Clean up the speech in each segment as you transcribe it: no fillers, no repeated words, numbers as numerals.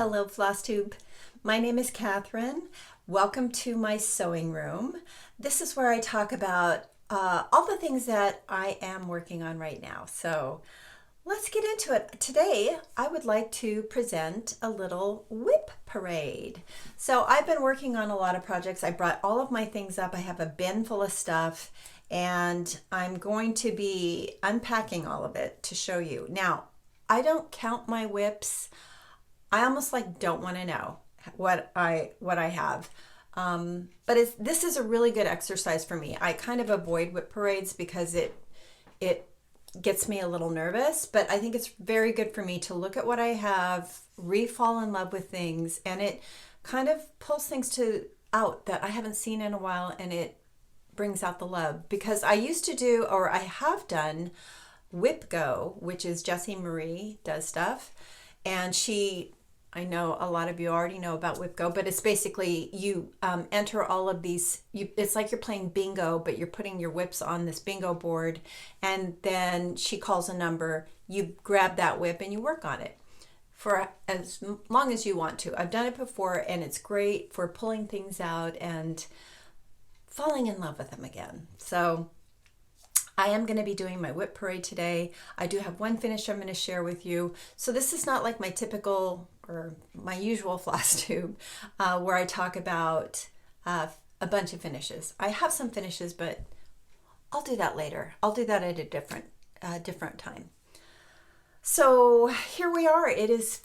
Hello, Flosstube. My name is Catherine. Welcome to my sewing room. This is where I talk about all the things that I am working on right now. So let's get into it. Today, I would like to present a little WIP parade. So I've been working on a lot of projects. I brought all of my things up. I have a bin full of stuff, and I'm going to be unpacking all of it to show you. Now, I don't count my WIPs. I almost don't want to know what I have. But this is a really good exercise for me. I kind of avoid WIP parades because it gets me a little nervous, but I think it's very good for me to look at what I have, re-fall in love with things, and it kind of pulls things out that I haven't seen in a while, and it brings out the love. Because I used to do, or I have done, WIP Go, which is Jessie Marie does stuff, and I know a lot of you already know about WIP Go, but it's basically you enter all of these. It's like you're playing bingo, but you're putting your WIPs on this bingo board, and then she calls a number. You grab that WIP and you work on it for as long as you want to. I've done it before, and it's great for pulling things out and falling in love with them again. So I am going to be doing my WIP parade today. I do have one finish I'm going to share with you. So this is not like my typical or my usual Flosstube where I talk about a bunch of finishes. I have some finishes, but I'll do that later. I'll do that at a different time. So here we are. It is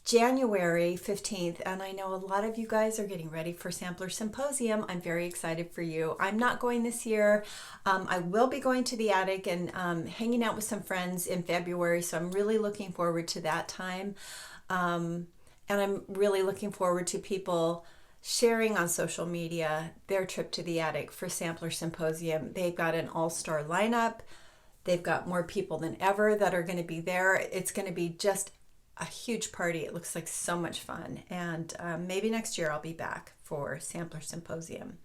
January 15th, and I know a lot of you guys are getting ready for Sampler Symposium. I'm very excited for you. I'm not going this year. I will be going to the attic and hanging out with some friends in February, so I'm really looking forward to that time. And I'm really looking forward to people sharing on social media their trip to the attic for Sampler Symposium. They've got an all-star lineup. They've got more people than ever that are going to be there. It's going to be just a huge party. It looks like so much fun. And maybe next year I'll be back for Sampler Symposium.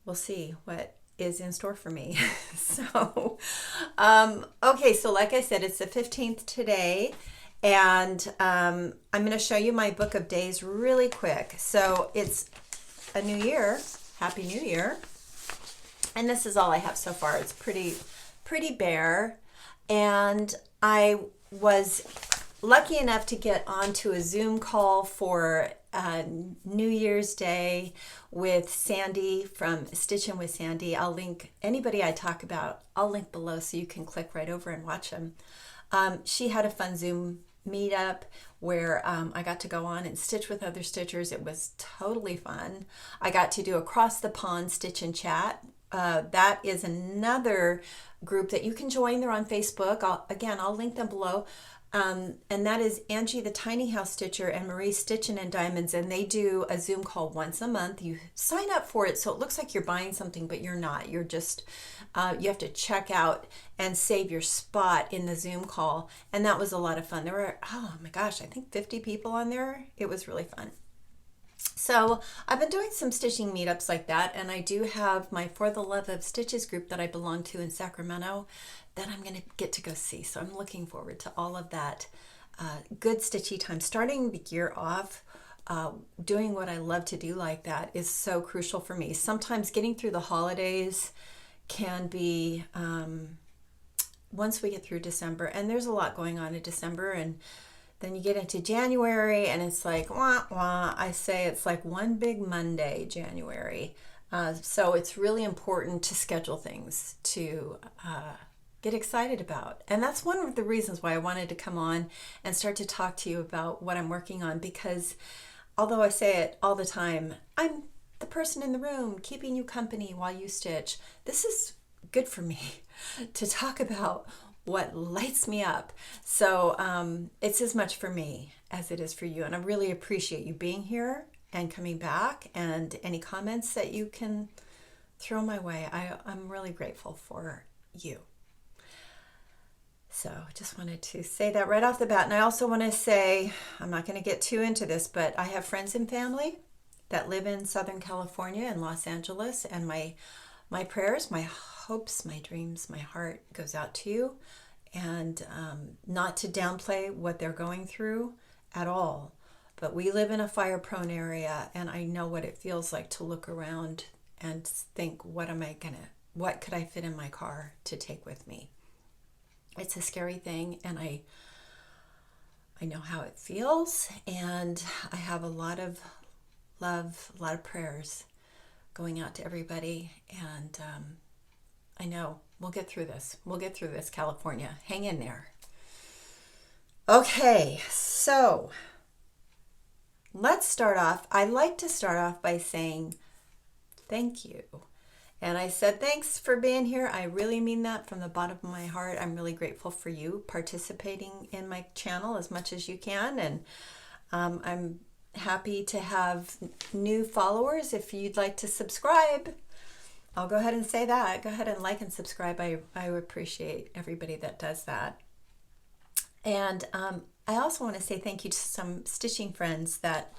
We'll see what is in store for me. So, okay, so like I said, it's the 15th today. And I'm going to show you my book of days really quick. So it's a new year. Happy New Year. And this is all I have so far. It's pretty bare. And I was lucky enough to get onto a Zoom call for New Year's Day with Sandy from Stitchin' with Sandy. I'll link anybody I talk about. I'll link below so you can click right over and watch them. She had a fun Zoom meetup where I got to go on and stitch with other stitchers. It was totally fun. I got to do Across the Pond Stitch and Chat. That is another group that you can join. They're on Facebook. I'll link them below. And that is Angie the Tiny House Stitcher and Marie Stitchin' and Diamonds, and they do a Zoom call once a month. You sign up for it so it looks like you're buying something, but you're not. You're just you have to check out and save your spot in the Zoom call, and that was a lot of fun. There were, oh my gosh, I think 50 people on there. It was really fun. So I've been doing some stitching meetups like that, and I do have my For the Love of Stitches group that I belong to in Sacramento that I'm going to get to go see. So I'm looking forward to all of that good stitchy time. Starting the year off doing what I love to do like that is so crucial for me. Sometimes getting through the holidays can be, once we get through December, and there's a lot going on in December, and then you get into January and it's like, wah, wah. I say it's like one big Monday, January. So it's really important to schedule things to get excited about. And that's one of the reasons why I wanted to come on and start to talk to you about what I'm working on, because although I say it all the time, I'm the person in the room keeping you company while you stitch. This is good for me to talk about what lights me up. So it's as much for me as it is for you. And I really appreciate you being here and coming back, and any comments that you can throw my way. I'm really grateful for you. So I just wanted to say that right off the bat. And I also want to say, I'm not going to get too into this, but I have friends and family that live in Southern California and Los Angeles, and my prayers, my hopes, my dreams, my heart goes out to you, and not to downplay what they're going through at all. but we live in a fire-prone area, and I know what it feels like to look around and think, what could I fit in my car to take with me? It's a scary thing, and I know how it feels, and I have a lot of love, a lot of prayers going out to everybody, and I know we'll get through this. We'll get through this, California. Hang in there. Okay, so let's start off. I like to start off by saying thank you. And I said, thanks for being here. I really mean that from the bottom of my heart. I'm really grateful for you participating in my channel as much as you can. And I'm happy to have new followers. If you'd like to subscribe, I'll go ahead and say that. Go ahead and like and subscribe. I appreciate everybody that does that. And I also want to say thank you to some stitching friends that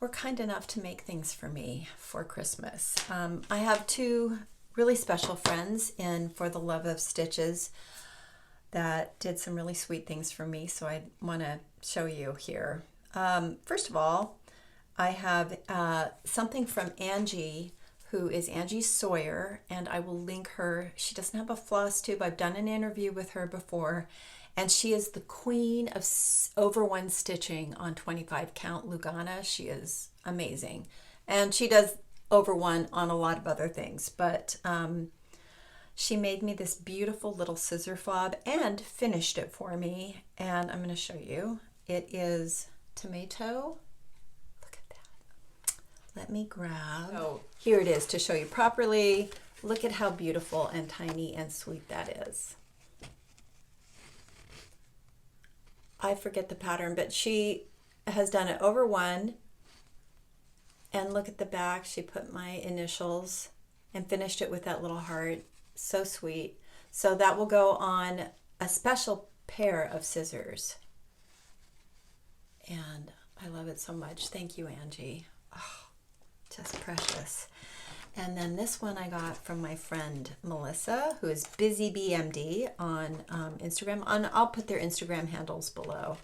were kind enough to make things for me for Christmas. I have two really special friends in For the Love of Stitches that did some really sweet things for me, so I want to show you here. First of all, I have something from Angie, who is Angie Sawyer, and I will link her. She doesn't have a Flosstube. I've done an interview with her before, and she is the queen of over one stitching on 25 count Lugana. She is amazing. And she does over one on a lot of other things, but she made me this beautiful little scissor fob and finished it for me. And I'm going to show you. It is tomato. Look at that. Let me grab. Oh, here it is to show you properly. Look at how beautiful and tiny and sweet that is. I forget the pattern, but she has done it over one. And look at the back. She put my initials and finished it with that little heart. So sweet. So that will go on a special pair of scissors. And I love it so much. Thank you, Angie. Oh, just precious. And then this one I got from my friend Melissa, who is Busy BMD on Instagram. I'll put their Instagram handles below.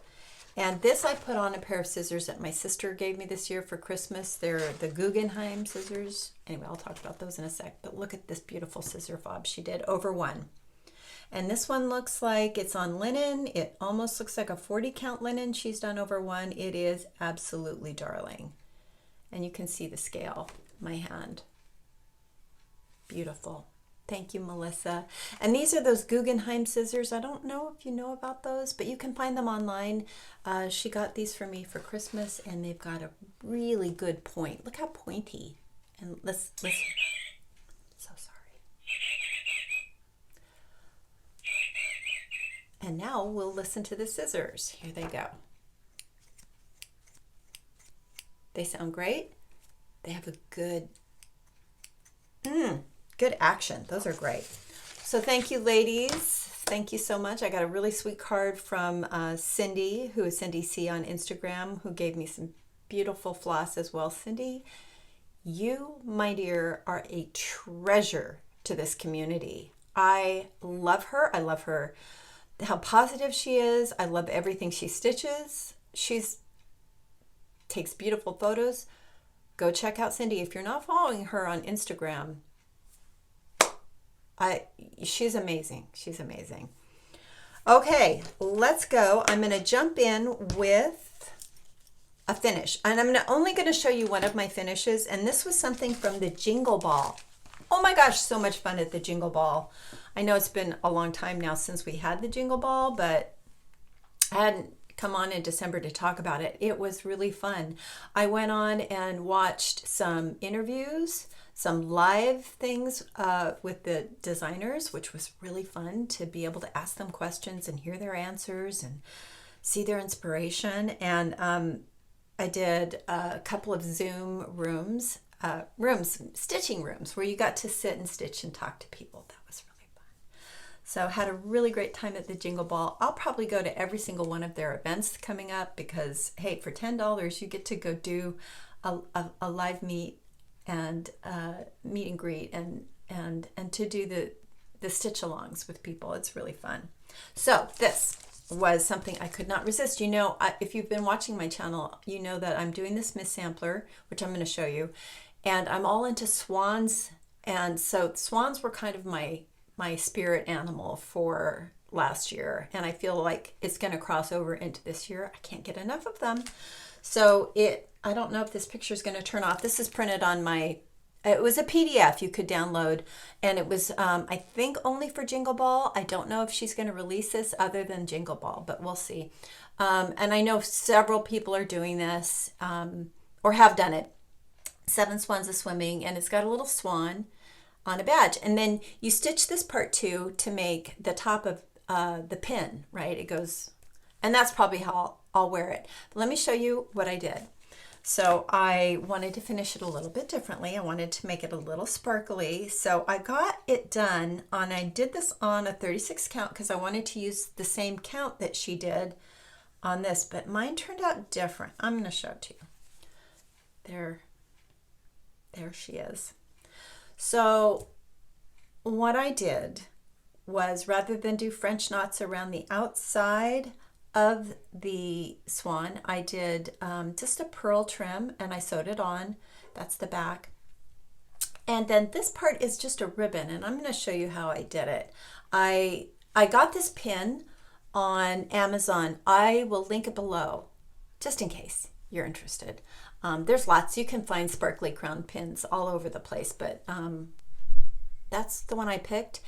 And this I put on a pair of scissors that my sister gave me this year for Christmas. They're the Guggenheim scissors. Anyway, I'll talk about those in a sec. But look at this beautiful scissor fob she did over one. And this one looks like it's on linen. It almost looks like a 40 count linen she's done over one. It is absolutely darling. And you can see the scale, my hand. Beautiful. Thank you, Melissa. And these are those Guggenheim scissors. I don't know if you know about those, but you can find them online. She got these for me for Christmas, and they've got a really good point. Look how pointy. And let's so sorry. And now we'll listen to the scissors. Here they go. They sound great. They have a good good action. Those are great. So thank you, ladies. Thank you so much. I got a really sweet card from Cindy, who is Cindy C on Instagram, who gave me some beautiful floss as well. Cindy, you, my dear, are a treasure to this community. I love her. I love her, how positive she is. I love everything she stitches. She's takes beautiful photos. Go check out Cindy. If you're not following her on Instagram, she's amazing. She's amazing. Okay, let's go. I'm going to jump in with a finish. And I'm only going to show you one of my finishes. And this was something from the Jingle Ball. Oh my gosh, so much fun at the Jingle Ball. I know it's been a long time now since we had the Jingle Ball, but I hadn't come on in December to talk about it. It was really fun. I went on and watched some interviews, some live things with the designers, which was really fun to be able to ask them questions and hear their answers and see their inspiration. And I did a couple of Zoom rooms, stitching rooms, where you got to sit and stitch and talk to people. That was really fun. So had a really great time at the Jingle Ball. I'll probably go to every single one of their events coming up because, hey, for $10, you get to go do a live meet and meet and greet and to do the stitch alongs with people. It's really fun. So this, was something I could not resist. You know, if you've been watching my channel, you know that I'm doing this Miss Sampler, which I'm going to show you, and I'm all into swans, and so swans were kind of my spirit animal for last year, and I feel like it's going to cross over into this year. I can't get enough of them. So I don't know if this picture is going to turn off. This is printed on it was a PDF you could download, and it was, I think, only for Jingle Ball. I don't know if she's going to release this other than Jingle Ball, but we'll see. And I know several people are doing this, or have done it. 7 Swans a Swimming, and it's got a little swan on a badge. And then you stitch this part too to make the top of the pin, right? It goes, and that's probably how I'll wear it. But let me show you what I did. So I wanted to finish it a little bit differently. I wanted to make it a little sparkly. So I got it done I did this on a 36 count because I wanted to use the same count that she did on this, but mine turned out different. I'm going to show it to you. There she is. So what I did was, rather than do French knots around the outside of the swan, I did just a pearl trim, and I sewed it on. That's the back. And then this part is just a ribbon, and I'm going to show you how I did it. I got this pin on Amazon. I will link it below, just in case you're interested. There's lots. You can find sparkly crown pins all over the place, but that's the one I picked.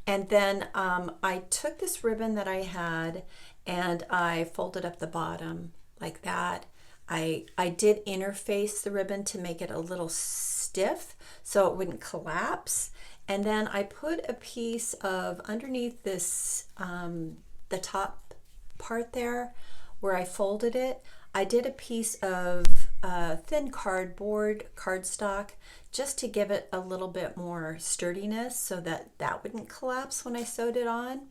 And then I took this ribbon that I had, and I folded up the bottom like that. I did interface the ribbon to make it a little stiff so it wouldn't collapse. And then I put a piece of underneath this, the top part there where I folded it. I did a piece of thin cardstock, just to give it a little bit more sturdiness so that wouldn't collapse when I sewed it on.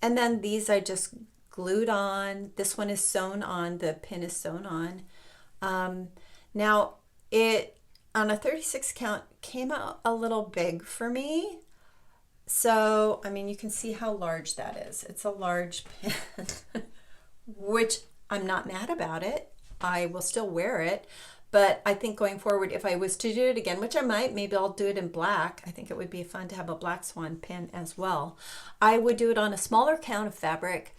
And then these I just glued on. This one is sewn on, the pin is sewn on. Now it, on a 36 count, came out a little big for me. So, I mean, you can see how large that is. It's a large pin, which I'm not mad about it. I will still wear it. But I think going forward, if I was to do it again, which I might, maybe I'll do it in black. I think it would be fun to have a black swan pin as well. I would do it on a smaller count of fabric,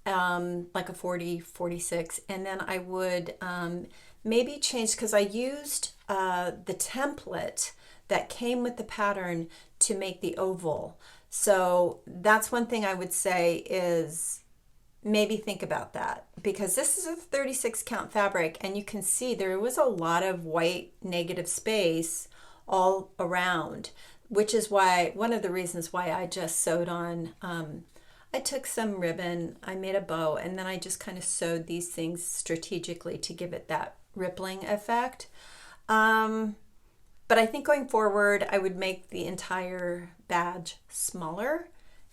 like a 40, 46. And then I would maybe change, because I used the template that came with the pattern to make the oval. So that's one thing I would say is, maybe think about that, because this is a 36 count fabric, and you can see there was a lot of white negative space all around, which is why, one of the reasons why I just sewed on, I took some ribbon, I made a bow, and then I just kind of sewed these things strategically to give it that rippling effect. But I think going forward, I would make the entire badge smaller.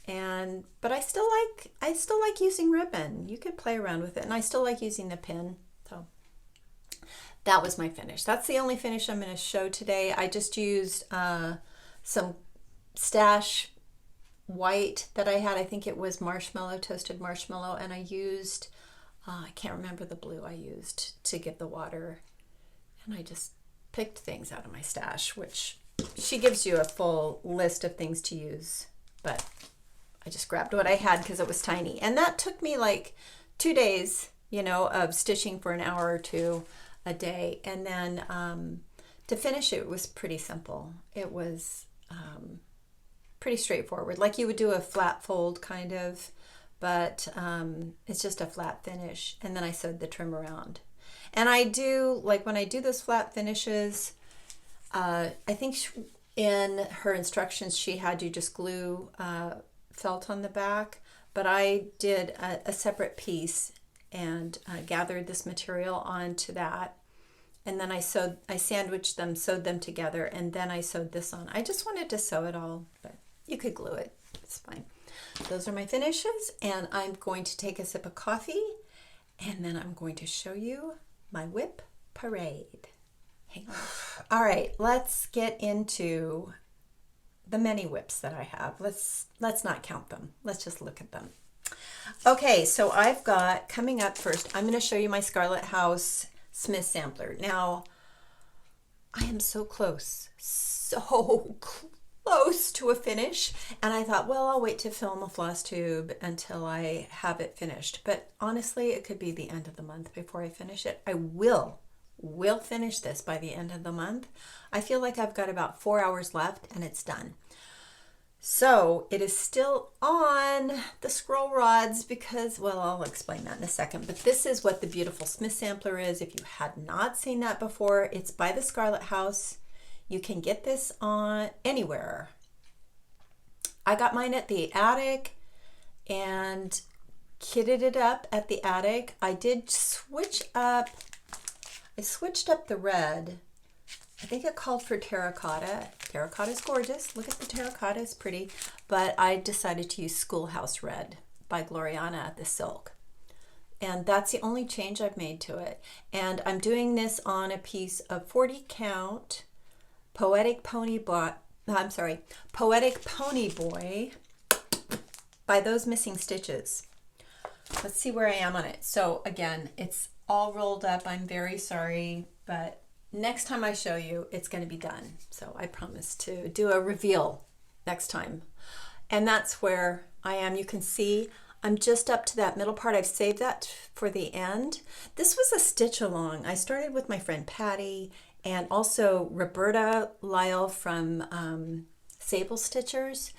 But I still like using ribbon. You could play around with it, and I still like using the pin. So that was my finish. That's the only finish I'm going to show today. I just used some stash white that I had. I think it was marshmallow, toasted marshmallow, and I used I can't remember the blue I used to get the water. And I just picked things out of my stash, which she gives you a full list of things to use, but I just grabbed what I had because it was tiny. And that took me like 2 days, you know, of stitching for an hour or two a day. And then to finish it was pretty simple. It was pretty straightforward, like you would do a flat fold kind of, but it's just a flat finish. And then I sewed the trim around. And I do, like when I do those flat finishes, I think in her instructions she had you just glue felt on the back, but I did a separate piece and gathered this material onto that, and then I sandwiched them, sewed them together, and then I sewed this on. I just wanted to sew it all, but you could glue it, it's fine. Those are my finishes, and I'm going to take a sip of coffee, and then I'm going to show you my WIP parade. Hang on. All right, let's get into the many WIPs that I have. Let's not count them. Let's just look at them. Okay, so I've got coming up first, I'm going to show you my Scarlet House Smith sampler. Now, I am so close to a finish, and I thought, well, I'll wait to film a floss tube until I have it finished. But honestly, it could be the end of the month before I finish it. I will finish this by the end of the month. I feel like I've got about 4 hours left and it's done. So it is still on the scroll rods because, well, I'll explain that in a second, but this is what the beautiful Smith sampler is. If you had not seen that before, it's by the Scarlet House. You can get this on anywhere. I got mine at the attic and kitted it up at the attic. I switched up the red. I think it called for terracotta. Terracotta is gorgeous. Look at the terracotta, it's pretty. But I decided to use Schoolhouse Red by Gloriana, the silk. And that's the only change I've made to it. And I'm doing this on a piece of 40 count Poetic Pony Boy by Those Missing Stitches. Let's see where I am on it. So again, it's all rolled up. I'm very sorry, but next time I show you, it's going to be done. So I promise to do a reveal next time. And that's where I am. You can see I'm just up to that middle part. I've saved that for the end. This was a stitch along. I started with my friend Patty and also Roberta Lyle from Sable Stitchers.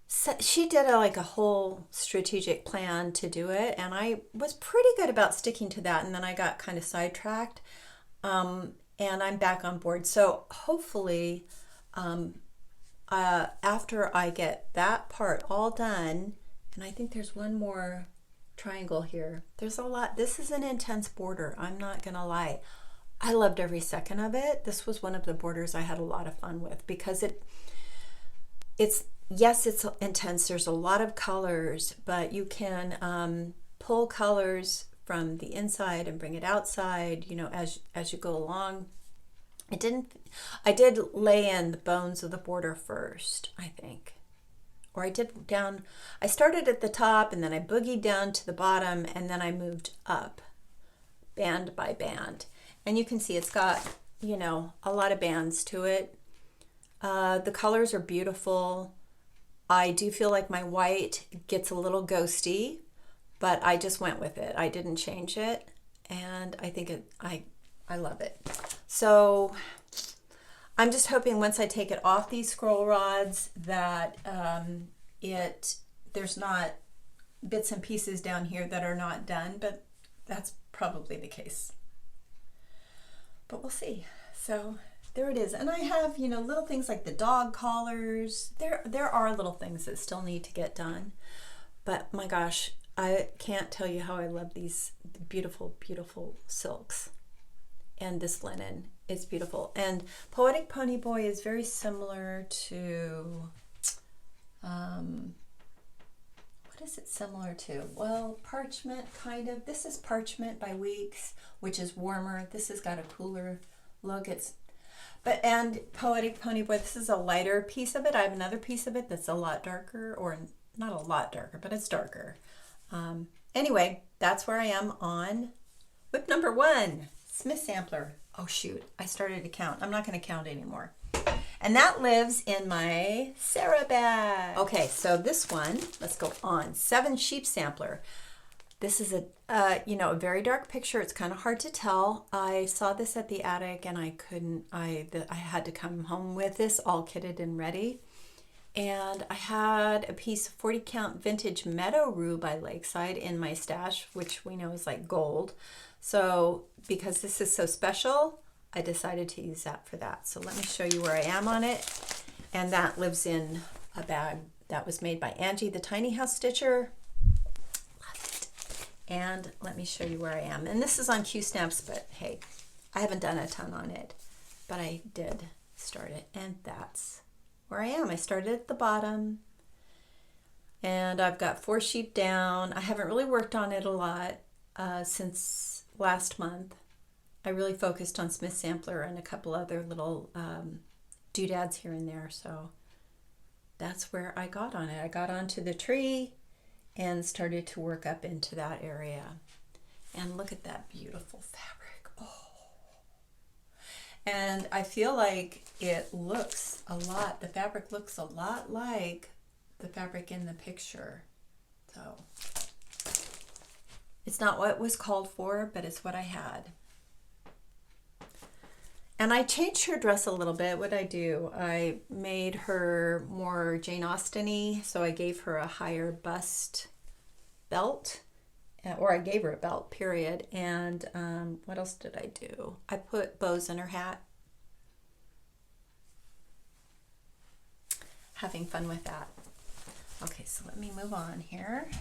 So she did like a whole strategic plan to do it, and I was pretty good about sticking to that, and then I got kind of sidetracked. And I'm back on board. So hopefully after I get that part all done, and I think there's one more triangle here. There's a lot. This is an intense border. I'm not going to lie. I loved every second of it. This was one of the borders I had a lot of fun with because it's intense. There's a lot of colors, but you can pull colors from the inside and bring it outside, you know, as you go along. I did lay in the bones of the border first, I think. Or I started at the top and then I boogied down to the bottom and then I moved up band by band. And you can see it's got, you know, a lot of bands to it. The colors are beautiful. I do feel like my white gets a little ghosty, but I just went with it. I didn't change it, and I think I love it. So I'm just hoping once I take it off these scroll rods that there's not bits and pieces down here that are not done, but that's probably the case. But we'll see. So there it is. And I have, you know, little things like the dog collars. There are little things that still need to get done. But my gosh, I can't tell you how I love these beautiful, beautiful silks. And this linen is beautiful. And Poetic Pony Boy is very similar to, what is it similar to? Well, Parchment, kind of. This is Parchment by Weeks, which is warmer. This has got a cooler look. And Poetic Pony Boy, this is a lighter piece of it. I have another piece of it that's a lot darker, or not a lot darker, but it's darker. Anyway, that's where I am on WIP number 1, Smith Sampler. Oh shoot, I started to count. I'm not going to count anymore. And that lives in my Sarah bag. Okay, so this one, let's go on. 7 Sheep Sampler. This is a very dark picture. It's kind of hard to tell. I saw this at the attic and I had to come home with this all kitted and ready. And I had a piece of 40 count vintage Meadow Rue by Lakeside in my stash, which we know is like gold. So because this is so special, I decided to use that for that. So let me show you where I am on it. And that lives in a bag that was made by Angie, the Tiny House Stitcher. Love it. And let me show you where I am. And this is on Q-Snaps, but hey, I haven't done a ton on it, but I did start it. And that's where I am. I started at the bottom and I've got 4 sheep down. I haven't really worked on it a lot since last month. I really focused on Smith Sampler and a couple other little doodads here and there. So that's where I got on it. I got onto the tree and started to work up into that area. And look at that beautiful fabric. Oh. And I feel like it looks a lot, the fabric looks a lot like the fabric in the picture. So it's not what was called for, but it's what I had. And I changed her dress a little bit. What I do, I made her more Jane Austen-y, so I gave her a higher bust belt, or I gave her a belt, period. And what else did I do? I put bows in her hat. Having fun with that. Okay, so let me move on here.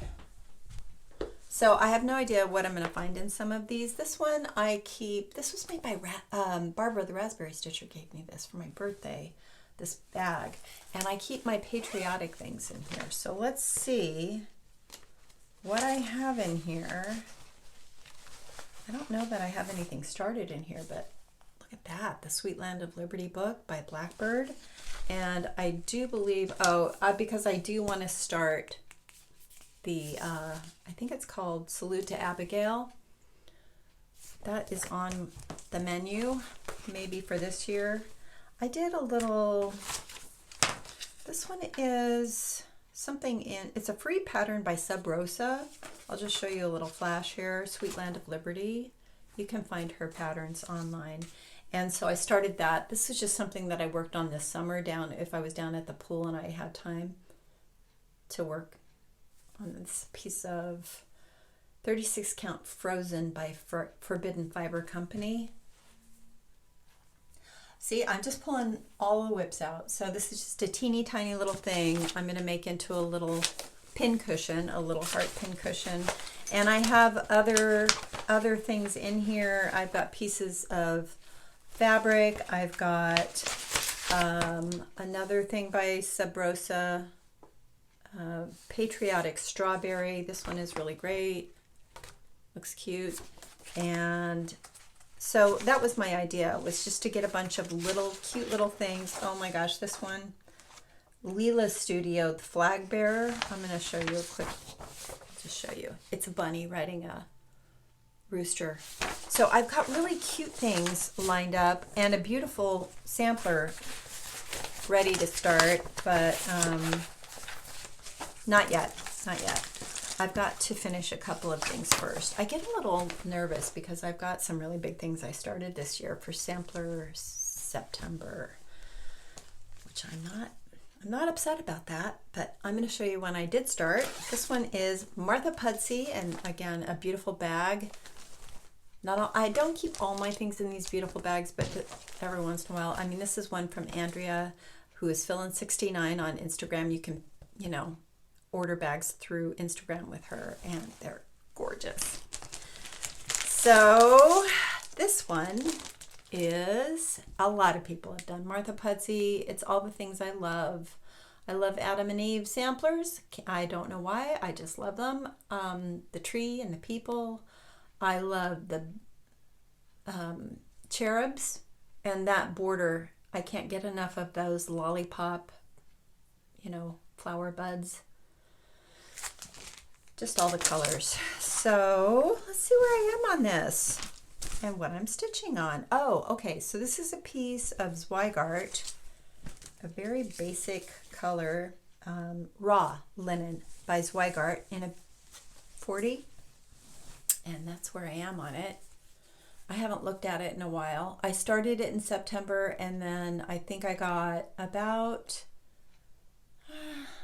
So I have no idea what I'm going to find in some of these. This one I keep, this was made by Barbara the Raspberry Stitcher gave me this for my birthday, this bag. And I keep my patriotic things in here. So let's see what I have in here. I don't know that I have anything started in here, but look at that. The Sweet Land of Liberty book by Blackbird. And I do believe, because I do want to start the, I think it's called Salute to Abigail. That is on the menu, maybe for this year. I did a little, this one is something in, it's a free pattern by Sub Rosa. I'll just show you a little flash here. Sweet Land of Liberty. You can find her patterns online. And so I started that. This is just something that I worked on this summer if I was down at the pool and I had time to work on this piece of 36 count frozen by Forbidden Fiber Company. See, I'm just pulling all the WIPs out. So this is just a teeny tiny little thing I'm going to make into a little pin cushion, a little heart pin cushion. And I have other things in here. I've got pieces of fabric. I've got another thing by Sub Rosa. Patriotic Strawberry. This one is really great. Looks cute. And so that was my idea, was just to get a bunch of little cute little things. Oh my gosh, this one, Leela's Studio, the flag bearer. I'm going to show you a quick, just show you. It's a bunny riding a rooster. So I've got really cute things lined up and a beautiful sampler ready to start, but not yet. I've got to finish a couple of things first. I get a little nervous because I've got some really big things I started this year for sampler September, which I'm not upset about that, but I'm going to show you one I did start. This one is Martha Pudsey, and again, a beautiful bag. I don't keep all my things in these beautiful bags, but every once in a while. I mean, this is one from Andrea, who is Fillin69 on Instagram. You can, order bags through Instagram with her, and they're gorgeous. So this one is, a lot of people have done Martha Pudsey. It's all the things I love. I love Adam and Eve samplers. I don't know why, I just love them. The tree and the people. I love the cherubs and that border. I can't get enough of those lollipop, flower buds. Just all the colors. So let's see where I am on this and what I'm stitching on. Oh, okay. So this is a piece of Zweigart, a very basic color, raw linen by Zweigart in a 40. And that's where I am on it. I haven't looked at it in a while. I started it in September, and then I think I got about,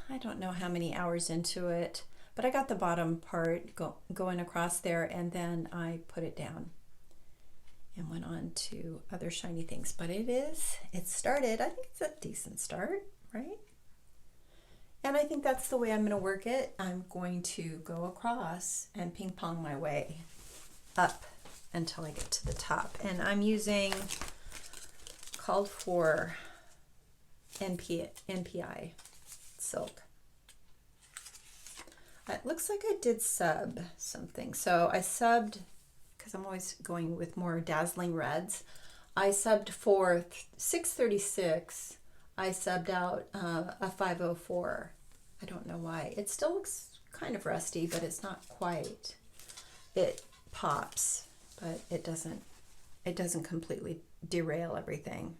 I don't know how many hours into it, but I got the bottom part going across there, and then I put it down and went on to other shiny things. But it started. I think it's a decent start, right? And I think that's the way I'm going to work it. I'm going to go across and ping pong my way up until I get to the top. And I'm using called for NPI silk. It looks like I did sub something. So I subbed, because I'm always going with more dazzling reds. I subbed for 636. I subbed out a 504. I don't know why. It still looks kind of rusty, but it's not quite. It pops, but it doesn't completely derail everything.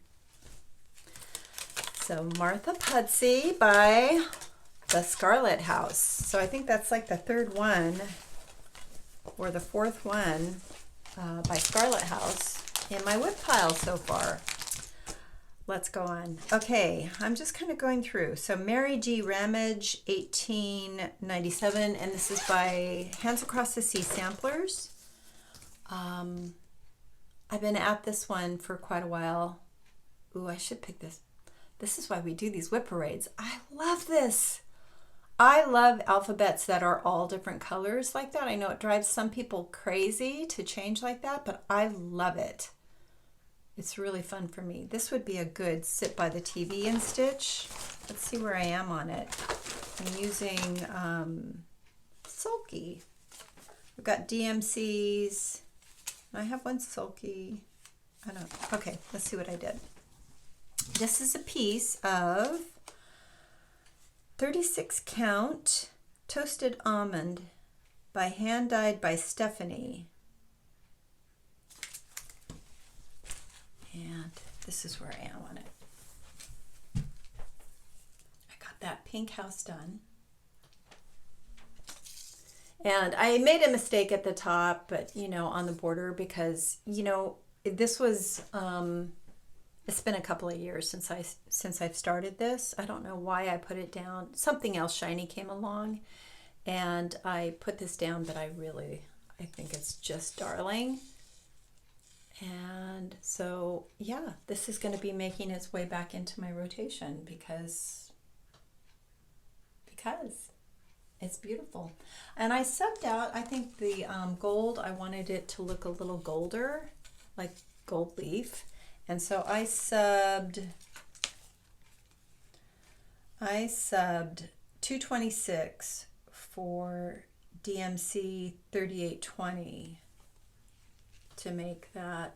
So Martha Pudsey by the Scarlet House. So I think that's like the third one or the fourth one by Scarlet House in my WIP pile so far. Let's go on. Okay, I'm just kind of going through. So Mary G. Ramage, 1897, and this is by Hands Across the Sea Samplers. I've been at this one for quite a while. Ooh, I should pick this. This is why we do these WIP parades. I love this. I love alphabets that are all different colors like that. I know it drives some people crazy to change like that, but I love it. It's really fun for me. This would be a good sit by the TV and stitch. Let's see where I am on it. I'm using Sulky. I've got DMCs. I have one Sulky. I don't know. Okay, let's see what I did. This is a piece of 36 count toasted almond by hand dyed by Stephanie. And this is where I am on it. I got that pink house done. And I made a mistake at the top, but on the border, because this was it's been a couple of years since I've started this. I don't know why I put it down. Something else shiny came along and I put this down, but I think it's just darling. And so, yeah, this is going to be making its way back into my rotation because it's beautiful. And I subbed out, I think the gold, I wanted it to look a little golder, like gold leaf. And so I subbed 226 for DMC 3820 to make that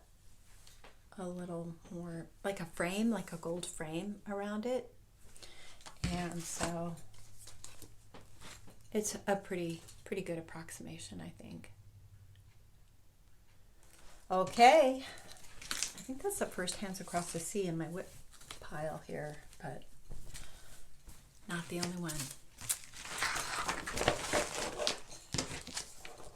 a little more like a frame, like a gold frame around it. And so it's a pretty good approximation, I think. Okay, I think that's the first Hands Across the Sea in my WIP pile here, but not the only one.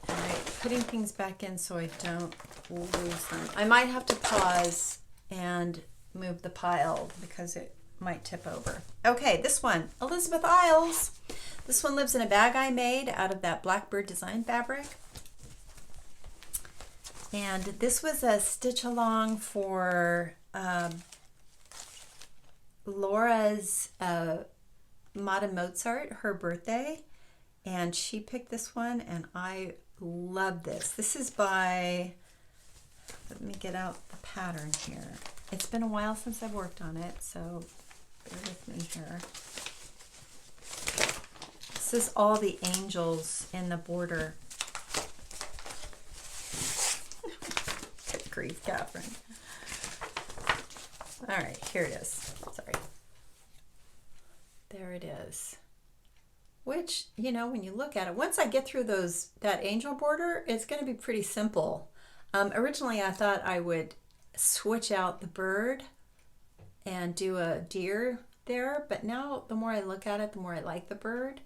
All right, putting things back in so I don't lose them. I might have to pause and move the pile because it might tip over. Okay, this one, Elizabeth Isles. This one lives in a bag I made out of that Blackbird design fabric. And this was a stitch along for Laura's Mata Mozart, her birthday. And she picked this one and I love this. This is by, let me get out the pattern here. It's been a while since I've worked on it, so bear with me here. This is all the angels in the border. Good grief, Catherine. All right, here it is. Sorry. There it is. Which, when you look at it, once I get through that angel border, it's going to be pretty simple. Originally, I thought I would switch out the bird and do a deer there, but now the more I look at it, the more I like the bird.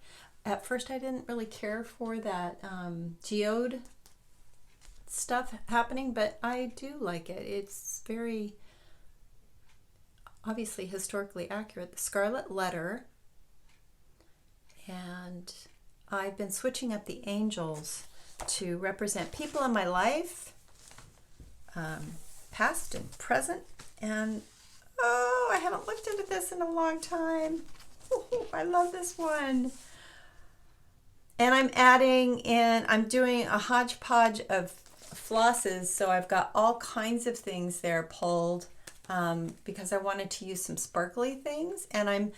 At first, I didn't really care for that geode stuff happening, but I do like it. It's very obviously historically accurate. The Scarlet Letter. And I've been switching up the angels to represent people in my life, past and present. And oh, I haven't looked into this in a long time. Ooh, I love this one. And I'm adding in, I'm doing a hodgepodge of flosses. So I've got all kinds of things there pulled because I wanted to use some sparkly things. And I'm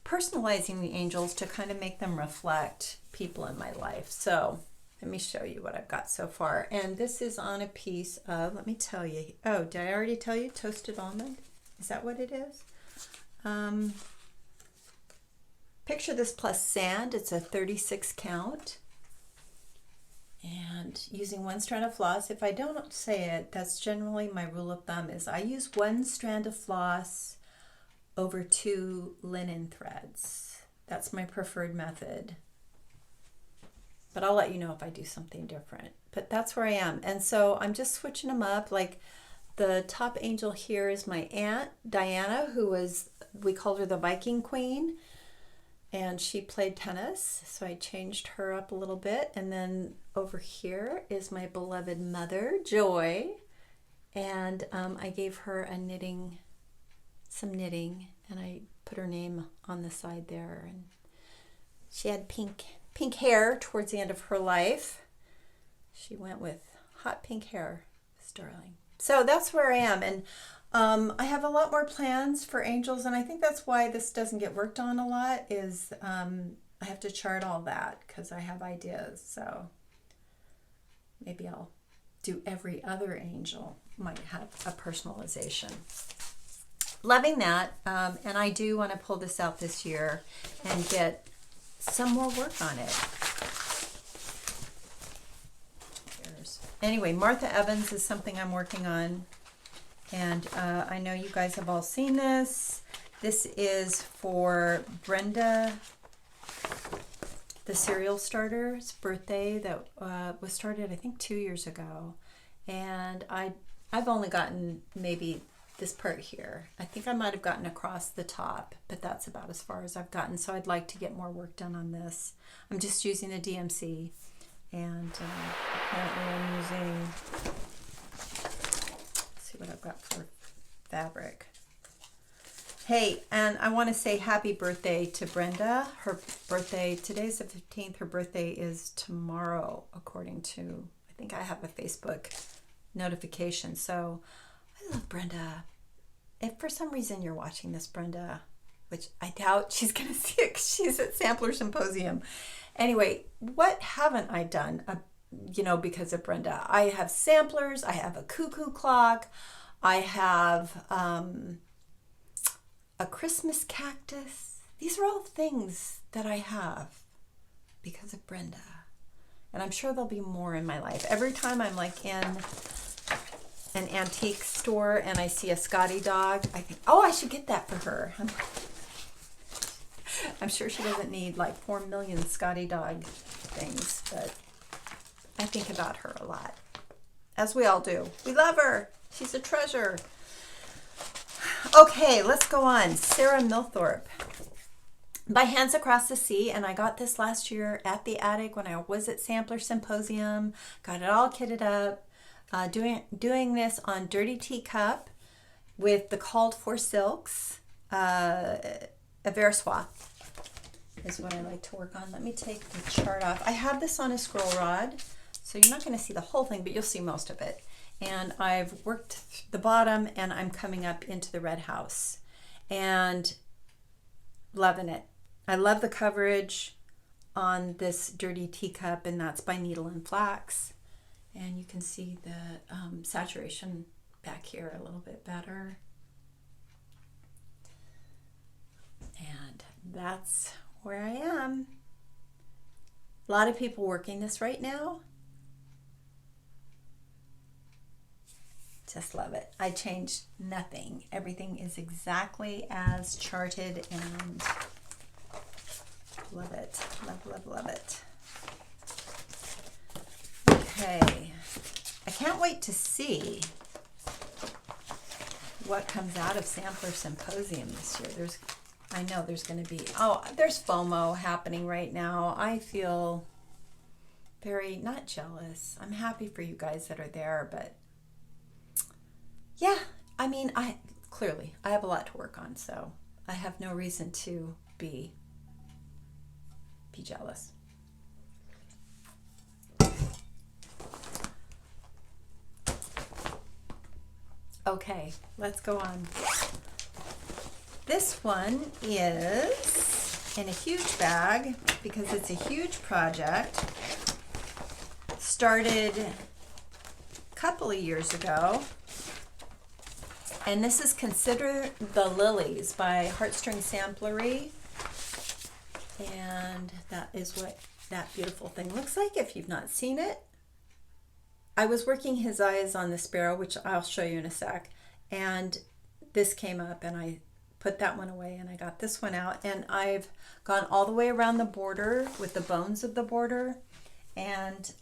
personalizing the angels to kind of make them reflect people in my life. So let me show you what I've got so far. And this is on a piece of, let me tell you. Oh, did I already tell you? Toasted almond? Is that what it is? Picture this plus sand. It's a 36 count. And using one strand of floss. If I don't say it, that's generally my rule of thumb is I use one strand of floss over 2 linen threads. That's my preferred method. But I'll let you know if I do something different. But that's where I am. And so I'm just switching them up. Like the top angel here is my aunt, Diana, who was, we called her the Viking Queen. And she played tennis. So I changed her up a little bit. And then over here is my beloved mother, Joy. And I gave her a knitting, some knitting. And I put her name on the side there. And she had pink hair towards the end of her life. She went with hot pink hair. It's darling. So that's where I am. And I have a lot more plans for angels. And I think that's why this doesn't get worked on a lot is I have to chart all that because I have ideas. So maybe I'll do every other angel might have a personalization. Loving that. And I do want to pull this out this year and get some more work on it. Anyway, Martha Evans is something I'm working on. And I know you guys have all seen this. This is for Brenda, the cereal starter's birthday that was started, I think, 2 years ago. And I've only gotten maybe this part here. I think I might have gotten across the top, but that's about as far as I've gotten. So I'd like to get more work done on this. I'm just using a DMC, and apparently I'm using, let's see what I've got for fabric. Hey, and I want to say happy birthday to Brenda. Her birthday, today's the 15th. Her birthday is tomorrow, according to, I think I have a Facebook notification. So I love Brenda. If for some reason you're watching this, Brenda, which I doubt she's going to see it because she's at Sampler Symposium. Anyway, what haven't I done, because of Brenda? I have samplers. I have a cuckoo clock. I have a Christmas cactus. These are all things that I have because of Brenda. And I'm sure there'll be more in my life. Every time I'm like in an antique store and I see a Scotty dog, I think, oh, I should get that for her. I'm sure she doesn't need like 4 million Scotty dog things, but I think about her a lot, as we all do. We love her. She's a treasure. Okay, let's go on. Sarah Milthorpe. By Hands Across the Sea, and I got this last year at the attic when I was at Sampler Symposium. Got it all kitted up. Doing this on Dirty Teacup with the Called For Silks. A Versois is what I like to work on. Let me take the chart off. I have this on a scroll rod, so you're not going to see the whole thing, but you'll see most of it. And I've worked the bottom, and I'm coming up into the red house. And loving it. I love the coverage on this Dirty Teacup, and that's by Needle and Flax. And you can see the saturation back here a little bit better. And that's where I am. A lot of people working this right now. Just love it. I changed nothing. Everything is exactly as charted, and love it. Love, love, love it. Okay. I can't wait to see what comes out of Sampler Symposium this year. I know there's going to be, there's FOMO happening right now. I feel very, not jealous. I'm happy for you guys that are there, but yeah, I mean, I have a lot to work on, so I have no reason to be jealous. Okay, let's go on. This one is in a huge bag because it's a huge project. Started a couple of years ago. And this is Consider the Lilies by Heartstring Samplery. And that is what that beautiful thing looks like if you've not seen it. I was working his eyes on the sparrow, which I'll show you in a sec, and this came up and I put that one away and I got this one out, and I've gone all the way around the border with the bones of the border and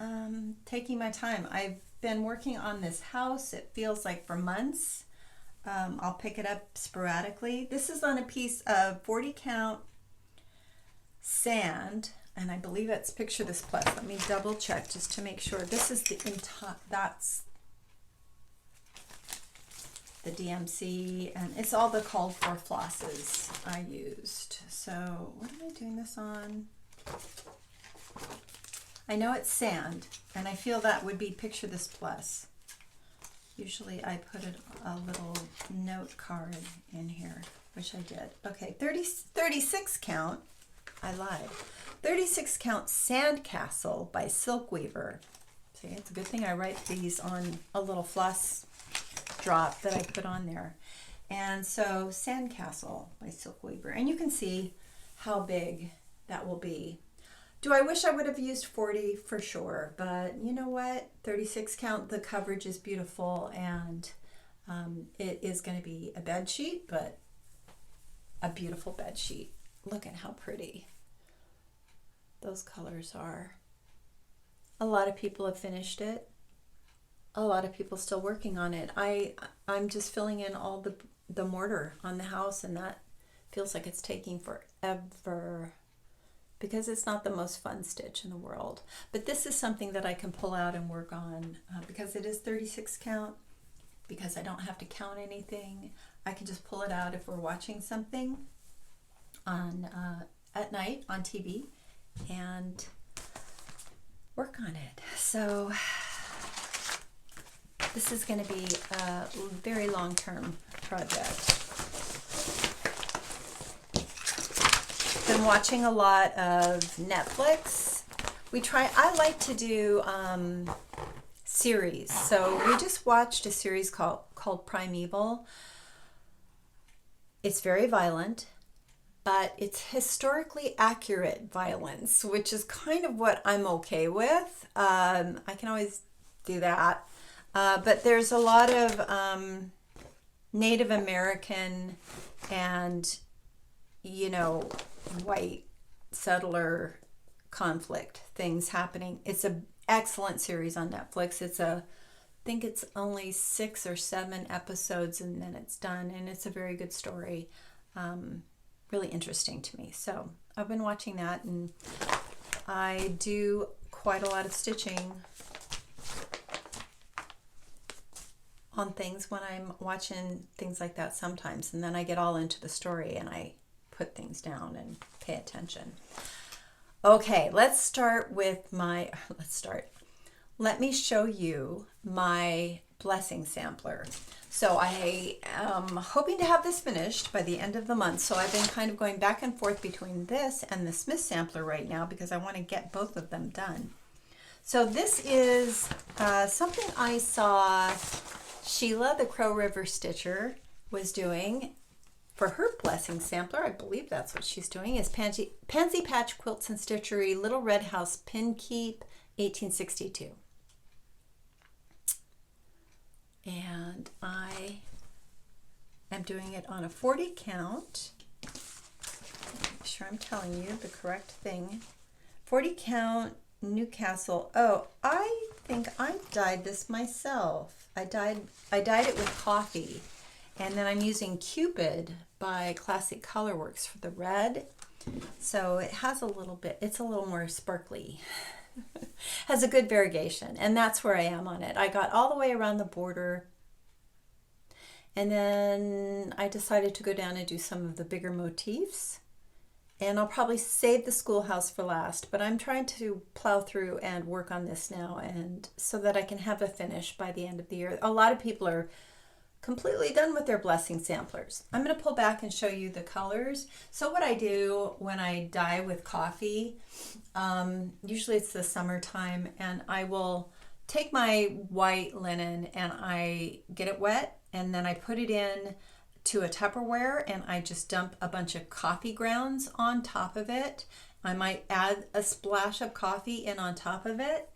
taking my time. I've been working on this house, it feels like for months. I'll pick it up sporadically. This is on a piece of 40 count sand, and I believe it's Picture This Plus. Let me double check just to make sure. This is the that's the DMC, and it's all the called for flosses I used. So what am I doing this on? I know it's sand, and I feel that would be Picture This Plus. Usually I put a little note card in here, which I did. Okay, 36 count. I lied. 36 count Sandcastle by Silk Weaver. See, it's a good thing I write these on a little floss drop that I put on there. And so Sandcastle by Silk Weaver. And you can see how big that will be. Do I wish I would have used 40 for sure, but you know what? 36 count, the coverage is beautiful, and it is going to be a bed sheet, but a beautiful bed sheet. Look at how pretty those colors are. A lot of people have finished it. A lot of people still working on it. I'm just filling in all the mortar on the house, and that feels like it's taking forever because it's not the most fun stitch in the world. But this is something that I can pull out and work on because it is 36 count, because I don't have to count anything. I can just pull it out if we're watching something on at night on TV and work on it. So this is going to be a very long-term project. Been watching a lot of Netflix. I like to do series. So we just watched a series called Primeval. It's very violent, but it's historically accurate violence, which is kind of what I'm okay with. I can always do that. But there's a lot of Native American and, white settler conflict things happening. It's an excellent series on Netflix. I think it's only 6 or 7 episodes and then it's done, and it's a very good story. Really interesting to me. So I've been watching that, and I do quite a lot of stitching on things when I'm watching things like that sometimes, and then I get all into the story and I put things down and pay attention. Okay, let me show you my blessing sampler. So I am hoping to have this finished by the end of the month. So I've been kind of going back and forth between this and the Smith sampler right now because I want to get both of them done. So this is something I saw Sheila, the Crow River Stitcher, was doing for her blessing sampler. I believe that's what she's doing, is Pansy Patch Quilts and Stitchery, Little Red House Pin Keep, 1862. And I am doing it on a 40 count. Make sure I'm telling you the correct thing. 40 count Newcastle. Oh, I think I dyed this myself. I dyed it with coffee. And then I'm using Cupid by Classic Colorworks for the red. So it has a little bit, it's a little more sparkly. Has a good variegation, and that's where I am on it. I got all the way around the border, and then I decided to go down and do some of the bigger motifs, and I'll probably save the schoolhouse for last, but I'm trying to plow through and work on this now, and so that I can have a finish by the end of the year. A lot of people are completely done with their blessing samplers. I'm going to pull back and show you the colors. So what I do when I dye with coffee, usually it's the summertime, and I will take my white linen and I get it wet, and then I put it in to a Tupperware, and I just dump a bunch of coffee grounds on top of it, I might add a splash of coffee in on top of it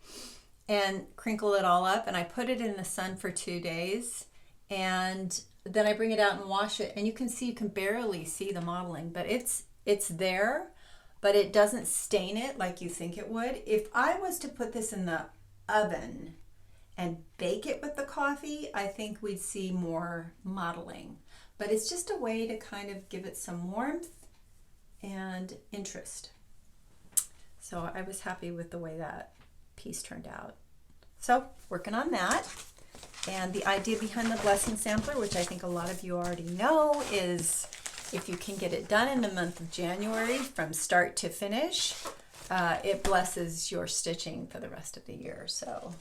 and crinkle it all up, and I put it in the sun for 2 days, and then I bring it out and wash it, and you can barely see the modeling, but it's there, but it doesn't stain it like you think it would. If I was to put this in the oven and bake it with the coffee, I think we'd see more modeling. But it's just a way to kind of give it some warmth and interest. So I was happy with the way that piece turned out. So working on that. And the idea behind the blessing sampler, which I think a lot of you already know, is if you can get it done in the month of January from start to finish, it blesses your stitching for the rest of the year. So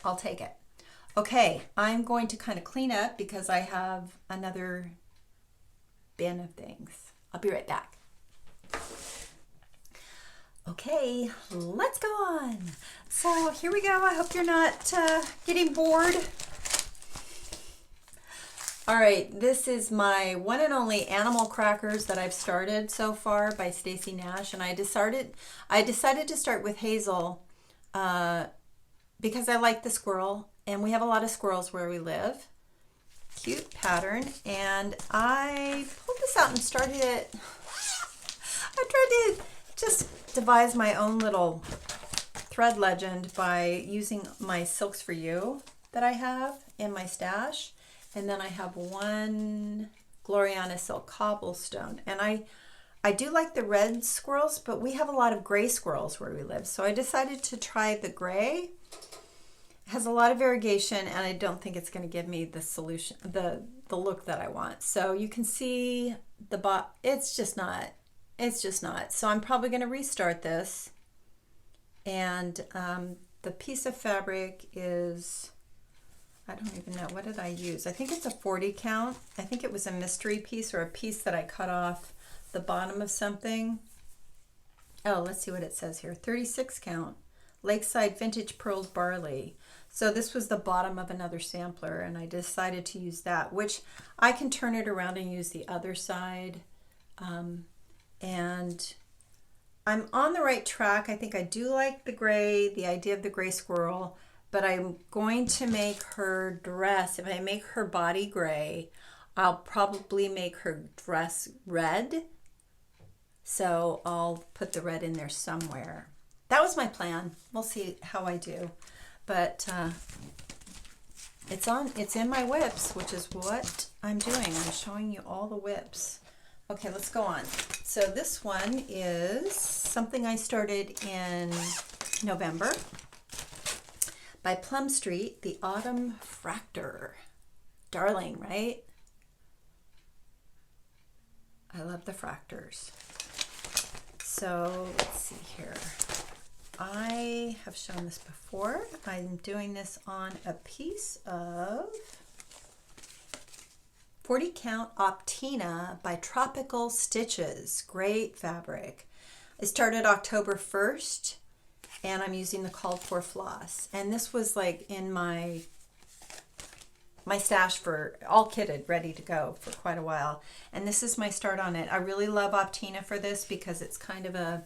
I'll take it. Okay, I'm going to kind of clean up because I have another bin of things. I'll be right back. Okay, let's go on. So here we go. I hope you're not getting bored. All right, this is my one and only animal crackers that I've started so far by Stacy Nash, and I decided to start with Hazel because I like the squirrel, and we have a lot of squirrels where we live. Cute pattern, and I pulled this out and started it. I tried to just devise my own little thread legend by using my Silks for You that I have in my stash, and then I have one Gloriana silk cobblestone, and I do like the red squirrels, but we have a lot of gray squirrels where we live, so I decided to try the gray. It has a lot of variegation, and I don't think it's going to give me the solution, the look that I want. So you can see the it's just not. So I'm probably going to restart this, and the piece of fabric is, I don't even know, what did I use? I think it's a 40 count. I think it was a mystery piece or a piece that I cut off the bottom of something. Oh, let's see what it says here. 36 count, Lakeside Vintage Pearled Barley. So this was the bottom of another sampler, and I decided to use that, which I can turn it around and use the other side. And I'm on the right track. I think I do like the gray, the idea of the gray squirrel, but I'm going to make her dress, if I make her body gray, I'll probably make her dress red. So I'll put the red in there somewhere. That was my plan. We'll see how I do. But it's in my WIPs, which is what I'm doing. I'm showing you all the WIPs. Okay, let's go on. So this one is something I started in November by Plum Street, the Autumn Fractor. Darling, right? I love the fractors. So let's see here. I have shown this before. I'm doing this on a piece of 40 count Optina by Tropical Stitches. Great fabric. I started October 1st, and I'm using the called for floss. And this was like in my stash for all kitted, ready to go for quite a while. And this is my start on it. I really love Optina for this because it's kind of a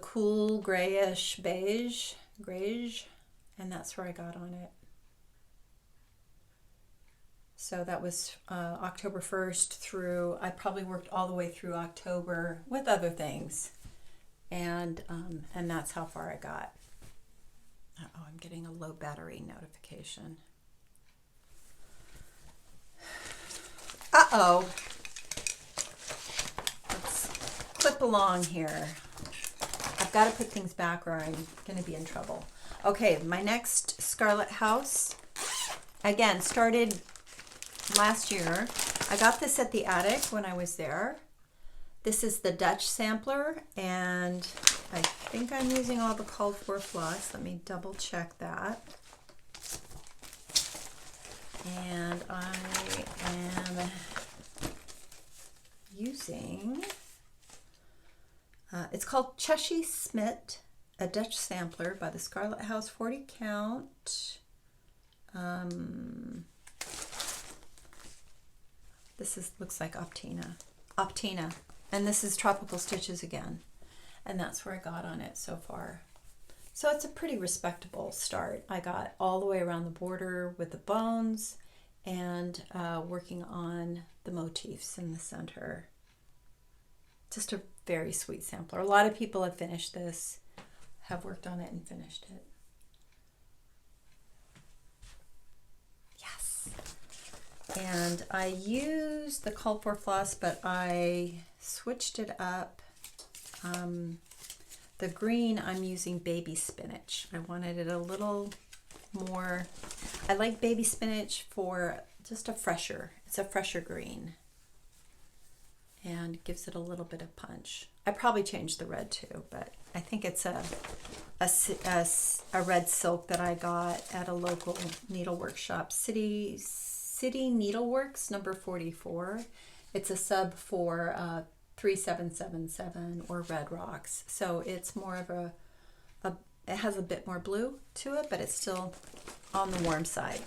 cool grayish beige, and that's where I got on it. So that was October 1st through, I probably worked all the way through October with other things. And that's how far I got. Uh-oh, I'm getting a low battery notification. Uh-oh. Let's clip along here. I've got to put things back or I'm going to be in trouble. Okay, my next Scarlet House, again, started last year. I got this at the attic when I was there. This is the Dutch sampler, and I think I'm using all the called for floss. Let me double check that. And I am using, it's called Cheshie Smit, a Dutch sampler by the Scarlet House 40 count. This looks like Optina. And this is Tropical Stitches again. And that's where I got on it so far. So it's a pretty respectable start. I got all the way around the border with the bones and working on the motifs in the center. Just a very sweet sampler. A lot of people have finished this, have worked on it and finished it. Yes. And I used the called for floss, but I switched it up. The green, I'm using baby spinach. I wanted it a little more, I like baby spinach for just a fresher, it's a fresher green. And gives it a little bit of punch. I probably changed the red too, but I think it's a red silk that I got at a local needle workshop, City Needleworks, number 44. It's a sub for 3777 or Red Rocks. So it's more of it has a bit more blue to it, but it's still on the warm side,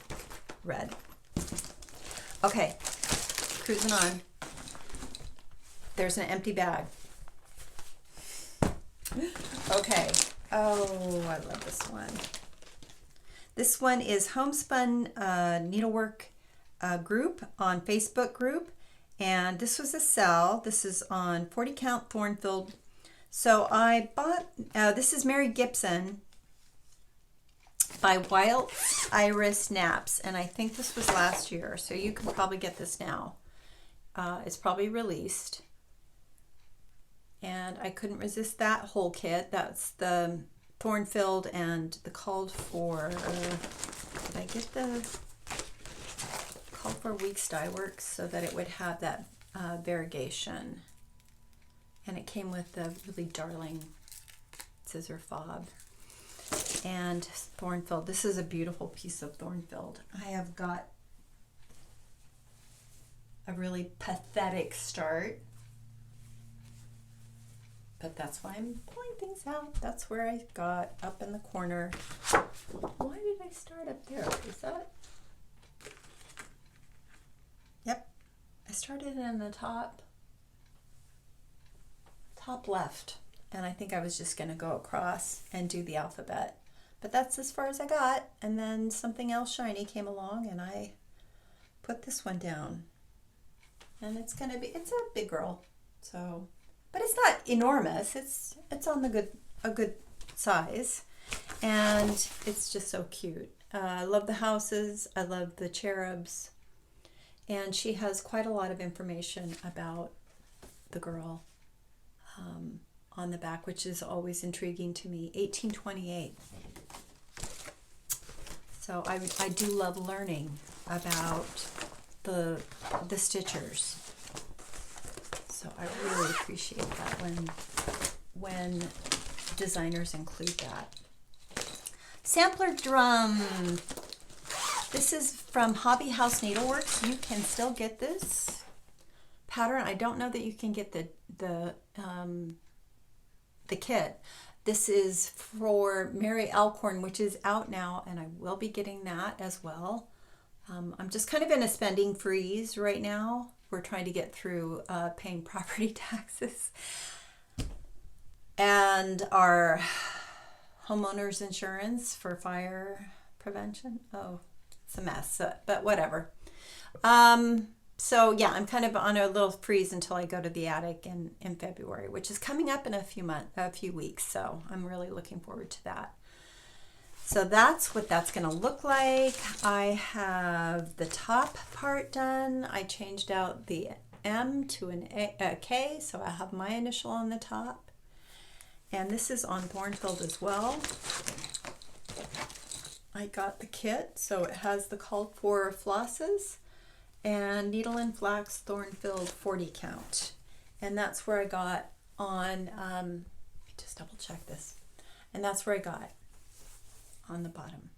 red. Okay, cruising on. There's an empty bag. Okay. Oh, I love this one. This one is Homespun Needlework group on Facebook group. And this was a sell. This is on 40 count Thornfield. So I bought, this is Mary Gibson by Wild Iris Naps. And I think this was last year. So you can probably get this now. It's probably released. And I couldn't resist that whole kit. That's the Thornfield and the called for, did I get the called for Weeks Dye Works so that it would have that variegation. And it came with the really darling scissor fob. And Thornfield, this is a beautiful piece of Thornfield. I have got a really pathetic start. But that's why I'm pulling things out. That's where I got up in the corner. Why did I start up there? Is that? Yep. I started in the top left. And I think I was just going to go across and do the alphabet. But that's as far as I got. And then something else shiny came along and I put this one down. And it's a big girl. So... but it's not enormous. It's on a good size, and it's just so cute. I love the houses. I love the cherubs, and she has quite a lot of information about the girl on the back, which is always intriguing to me. 1828. So I do love learning about the stitchers. So I really appreciate that when designers include that. Sampler drum. This is from Hobby House Needleworks. You can still get this pattern. I don't know that you can get the kit. This is for Mary Elkhorn, which is out now, and I will be getting that as well. I'm just kind of in a spending freeze right now. We're trying to get through paying property taxes and our homeowner's insurance for fire prevention. Oh, it's a mess, but whatever. So yeah, I'm kind of on a little freeze until I go to the attic in February, which is coming up in a few weeks. So I'm really looking forward to that. So that's what that's going to look like. I have the top part done. I changed out the M to a K, so I have my initial on the top. And this is on Thornfield as well. I got the kit, so it has the called for flosses and needle and flax Thornfield 40 count. And that's where I got on, let me just double check this. And that's where I got on the bottom.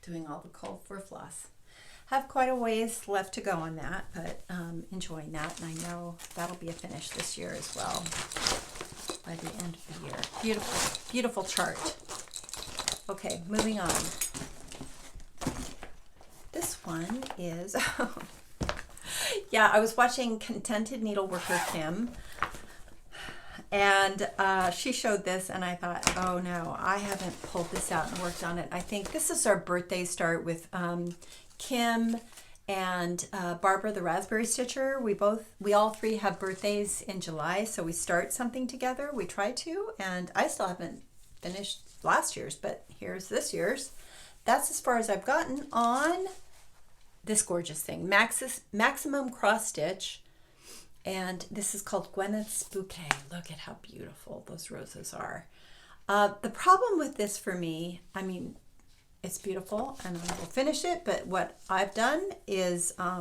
Doing all the called for floss. Have quite a ways left to go on that, but enjoying that, and I know that'll be a finish this year as well by the end of the year. Beautiful, beautiful chart. Okay, moving on. This one is, yeah, I was watching Contented Needleworker Kim, and she showed this, and I thought, oh no, I haven't pulled this out and worked on it. I think this is our birthday start with Kim and Barbara the Raspberry Stitcher. We all three have birthdays in July, so we start something together. We try to, and I still haven't finished last year's, but here's this year's. That's as far as I've gotten on this gorgeous thing, Maximum Cross Stitch, and this is called Gwyneth's Bouquet. Look at how beautiful those roses are. The problem with this for me, I mean, it's beautiful and I will finish it, but what I've done is I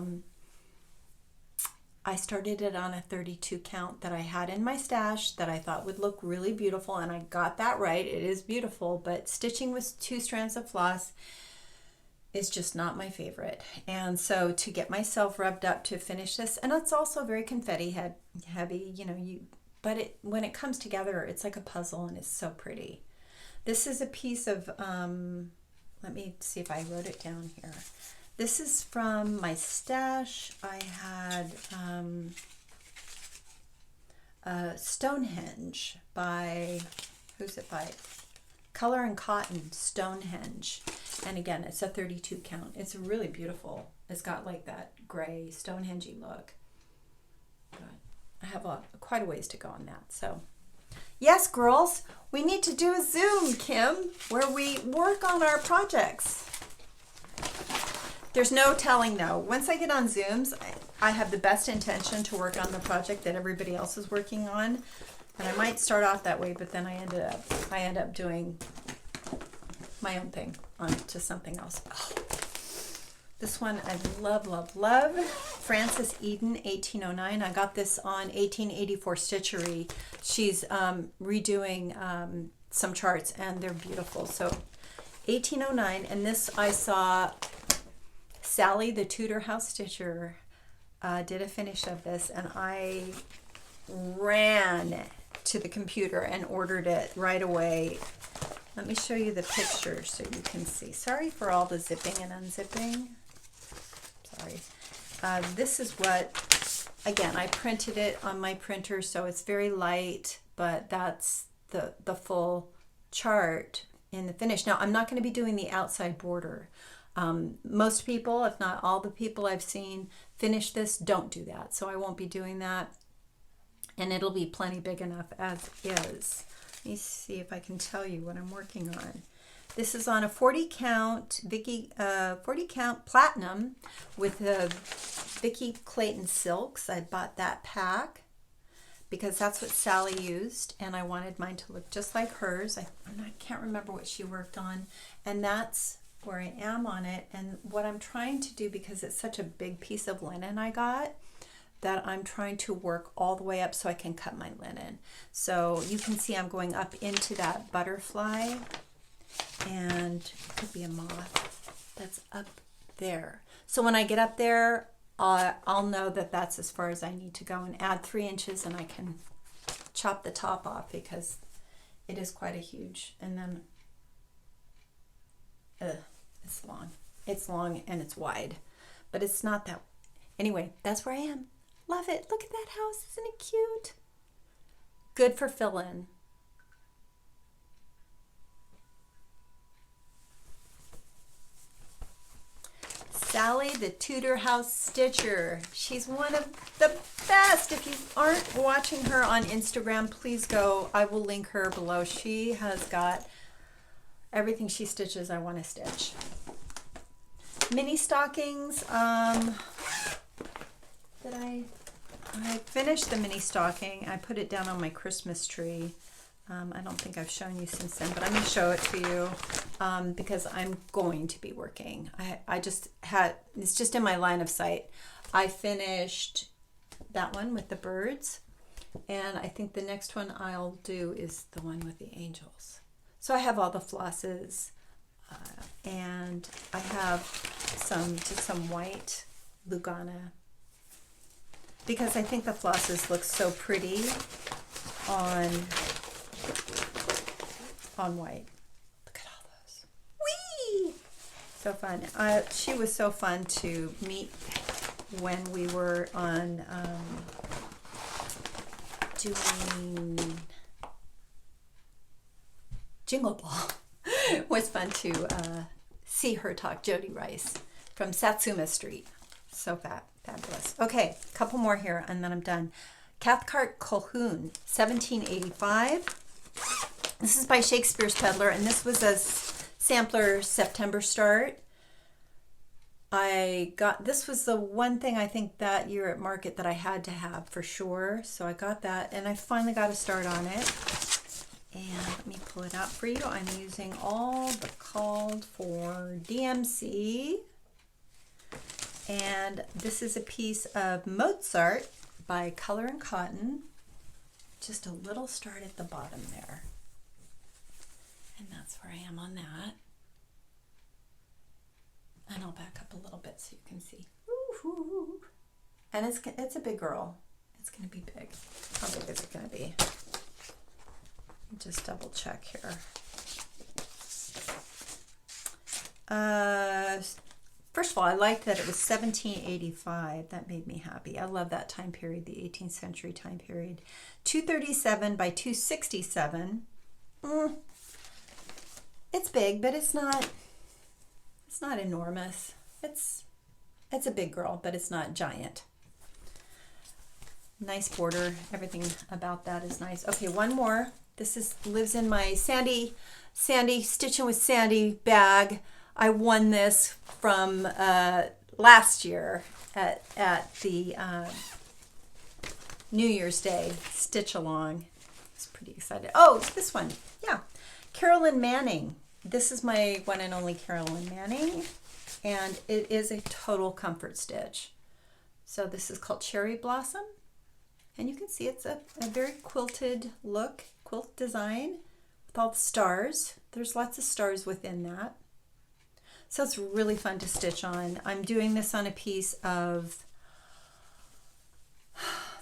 started it on a 32 count that I had in my stash that I thought would look really beautiful, and I got that right. It is beautiful, but stitching with 2 strands of floss is just not my favorite. And so to get myself revved up to finish this, and it's also very confetti heavy, you know, but when it comes together, it's like a puzzle and it's so pretty. This is a piece of, let me see if I wrote it down here. This is from my stash. I had Stonehenge by, who's it by? Color and Cotton, Stonehenge. And again, it's a 32 count. It's really beautiful. It's got like that gray Stonehenge-y look. But I have quite a ways to go on that. So yes, girls, we need to do a Zoom, Kim, where we work on our projects. There's no telling no. Once I get on Zooms, I have the best intention to work on the project that everybody else is working on. And I might start off that way, but then I end up doing my own thing onto something else. Oh, this one I love, love, love. Frances Eden, 1809. I got this on 1884 Stitchery. She's redoing some charts, and they're beautiful. So 1809, and this I saw Sally, the Tudor House Stitcher, did a finish of this, and I ran to the computer and ordered it right away. Let me show you the picture so you can see. Sorry for all the zipping and unzipping. Sorry. This is what, again, I printed it on my printer, so it's very light, but that's the full chart in the finish. Now, I'm not going to be doing the outside border. Most people, if not all the people I've seen finish this, don't do that. So I won't be doing that. And it'll be plenty big enough as is. Let me see if I can tell you what I'm working on. This is on a 40 count 40 count platinum with the Vicki Clayton silks. I bought that pack because that's what Sally used, and I wanted mine to look just like hers. I can't remember what she worked on, and that's where I am on it. And what I'm trying to do, because it's such a big piece of linen I got, that I'm trying to work all the way up so I can cut my linen. So you can see I'm going up into that butterfly, and it could be a moth that's up there. So when I get up there, I'll know that that's as far as I need to go, and add 3 inches, and I can chop the top off because it is quite a huge, and then it's long. It's long and it's wide, but it's not that. Anyway, that's where I am. Love it. Look at that house. Isn't it cute? Good for fill-in. Sally, the Tudor House Stitcher. She's one of the best. If you aren't watching her on Instagram, please go. I will link her below. She has got everything she stitches I want to stitch. Mini stockings. I finished the mini stocking. I put it down on my Christmas tree. I don't think I've shown you since then, but I'm going to show it to you because I'm going to be working. I just had, it's just in my line of sight. I finished that one with the birds, and I think the next one I'll do is the one with the angels. So I have all the flosses, and I have some white Lugana, because I think the flosses look so pretty on white. Look at all those. Whee! So fun. She was so fun to meet when we were on doing Jingle Ball. It was fun to see her talk. Jody Rice from Satsuma Street. So fabulous. Okay, a couple more here and then I'm done. Cathcart Colquhoun, 1785. This is by Shakespeare's Peddler, and this was a sampler September start. This was the one thing I think that year at market that I had to have for sure. So I got that, and I finally got a start on it. And let me pull it out for you. I'm using all the called for DMC. And this is a piece of Mozart by Color and Cotton. Just a little start at the bottom there. And that's where I am on that. And I'll back up a little bit so you can see. Woo-hoo. And it's a big girl. It's going to be big. How big is it going to be? Just double check here. First of all, I liked that it was 1785. That made me happy. I love that time period, the 18th century time period. 237 by 267. It's big, but it's not enormous. It's a big girl, but it's not giant. Nice border. Everything about that is nice. Okay, one more. This lives in my Sandy Stitching with Sandy bag. I won this from last year at the New Year's Day stitch along. I was pretty excited. Oh, this one. Yeah. Carolyn Manning. This is my one and only Carolyn Manning, and it is a total comfort stitch. So this is called Cherry Blossom, and you can see it's a very quilted look, quilt design with all the stars. There's lots of stars within that. So it's really fun to stitch on. I'm doing this on a piece of,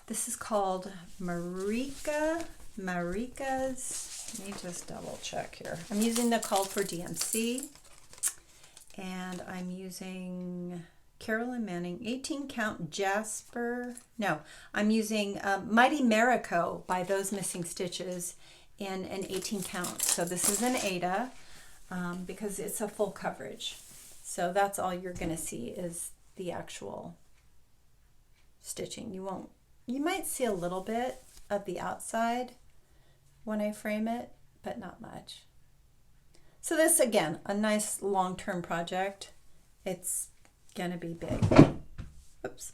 this is called Marika's, let me just double check here. I'm using the called for DMC, and I'm using Carolyn Manning 18 count Jasper. No, I'm using Mighty Marico by Those Missing Stitches in an 18 count. So this is an Ada because it's a full coverage. So that's all you're going to see is the actual stitching. You might see a little bit of the outside when I frame it, but not much. So this, again, a nice long-term project. It's gonna be big. Oops.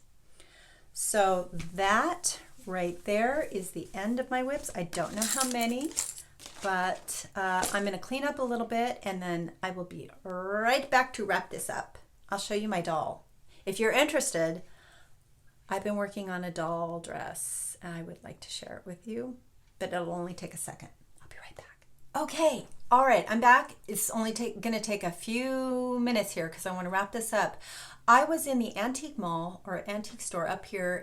So that right there is the end of my WIPs. I don't know how many, but I'm gonna clean up a little bit and then I will be right back to wrap this up. I'll show you my doll. If you're interested, I've been working on a doll dress and I would like to share it with you, but it'll only take a second. I'll be right back. Okay, all right, I'm back. It's only gonna take a few minutes here because I wanna wrap this up. I was in the antique mall or antique store up here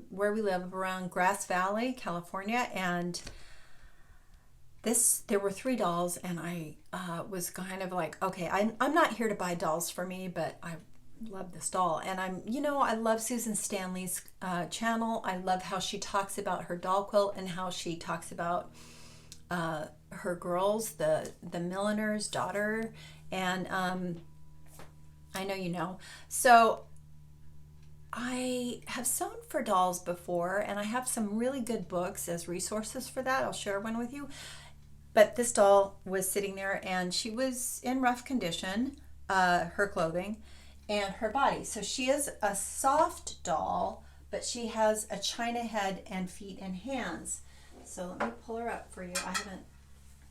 where we live around Grass Valley, California, and there were 3 dolls, and I was kind of like, okay, I'm not here to buy dolls for me, but I love this doll. And I love Susan Stanley's channel. I love how she talks about her doll quilt and how she talks about her girls, the milliner's daughter, and I know you know. So I have sewn for dolls before, and I have some really good books as resources for that. I'll share one with you. But this doll was sitting there, and she was in rough condition, her clothing and her body. So she is a soft doll, but she has a china head and feet and hands. So let me pull her up for you. I haven't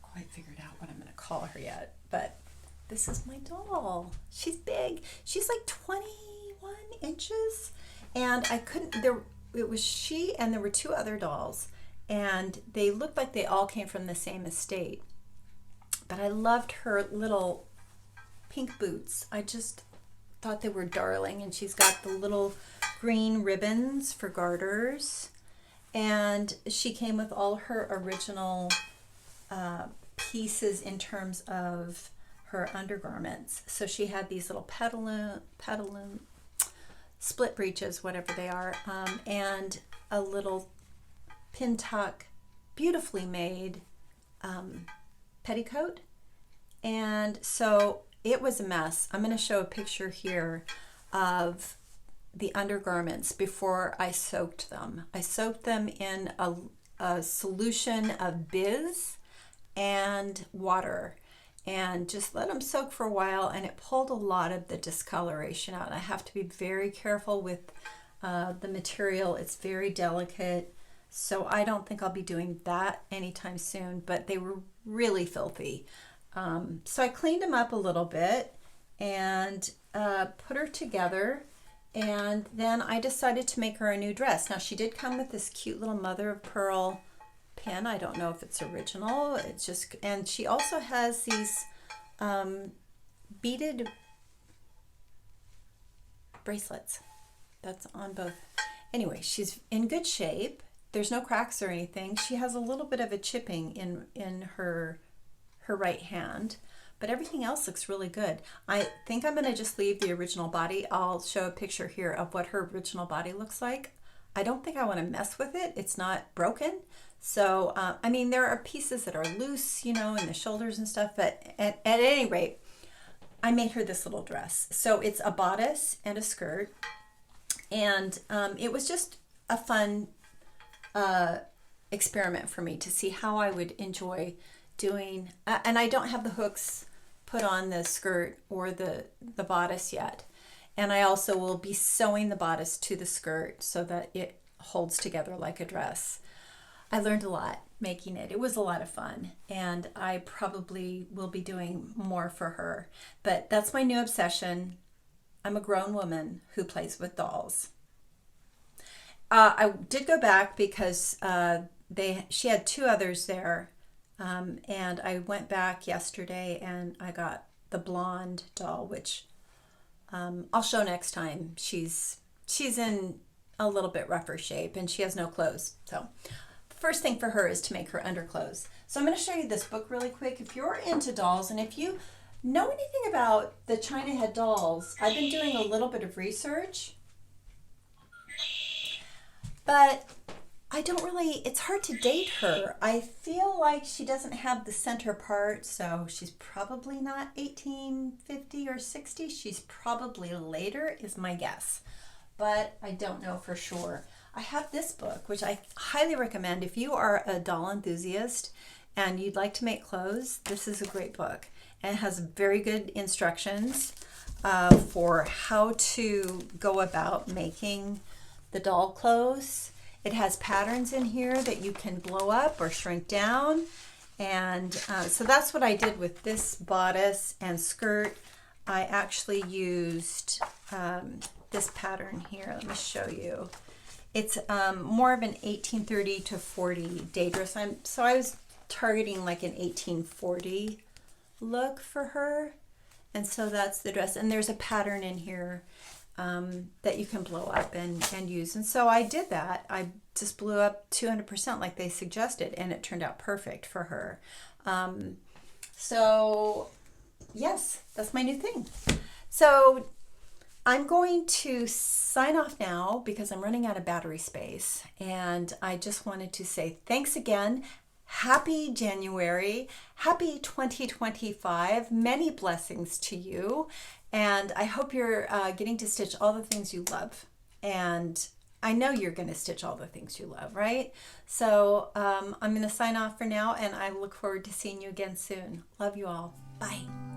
quite figured out what I'm going to call her yet, but this is my doll. She's big. She's like 21 inches, and it was she, and there were 2 other dolls, and they looked like they all came from the same estate. But I loved her little pink boots. I just thought they were darling, and she's got the little green ribbons for garters, and she came with all her original pieces in terms of her undergarments. So she had these little petalum split breeches, whatever they are, and a little pin tuck, beautifully made petticoat. And so it was a mess. I'm going to show a picture here of the undergarments before I soaked them. I soaked them in a solution of Biz and water and just let them soak for a while, and it pulled a lot of the discoloration out. I have to be very careful with the material. It's very delicate, so I don't think I'll be doing that anytime soon, but they were really filthy. So I cleaned them up a little bit and put her together, and then I decided to make her a new dress. Now she did come with this cute little mother of pearl pin. I don't know if it's original. It's just, and she also has these beaded bracelets that's on both. Anyway, she's in good shape. There's no cracks or anything. She has a little bit of a chipping in her right hand, but everything else looks really good. I think I'm going to just leave the original body. I'll show a picture here of what her original body looks like. I don't think I want to mess with it. It's not broken. So, I mean, there are pieces that are loose, you know, in the shoulders and stuff, but at any rate, I made her this little dress. So it's a bodice and a skirt, and it was just a fun experiment for me to see how I would enjoy doing, and I don't have the hooks put on the skirt or the bodice yet. And I also will be sewing the bodice to the skirt so that it holds together like a dress. I learned a lot making it. It was a lot of fun, and I probably will be doing more for her. But that's my new obsession. I'm a grown woman who plays with dolls. I did go back because she had two others there, and I went back yesterday and I got the blonde doll, which I'll show next time. She's in a little bit rougher shape and she has no clothes. So the first thing for her is to make her underclothes. So I'm going to show you this book really quick. If you're into dolls and if you know anything about the China head dolls, I've been doing a little bit of research, but I don't really, it's hard to date her. I feel like she doesn't have the center part, so she's probably not 1850 or 60. She's probably later is my guess, but I don't know for sure. I have this book, which I highly recommend. If you are a doll enthusiast and you'd like to make clothes, this is a great book. And it has very good instructions for how to go about making the doll clothes. It has patterns in here that you can blow up or shrink down. And so that's what I did with this bodice and skirt. I actually used this pattern here. Let me show you. It's more of an 1830 to 40 day dress. So I was targeting like an 1840 look for her. And so that's the dress. And there's a pattern in here that you can blow up and use. And so I did that. I just blew up 200% like they suggested, and it turned out perfect for her. So yes, that's my new thing. So I'm going to sign off now because I'm running out of battery space, and I just wanted to say thanks again. Happy January, happy 2025, many blessings to you, and I hope you're getting to stitch all the things you love, and I know you're going to stitch all the things you love, right? So I'm going to sign off for now, and I look forward to seeing you again soon. Love you all. Bye.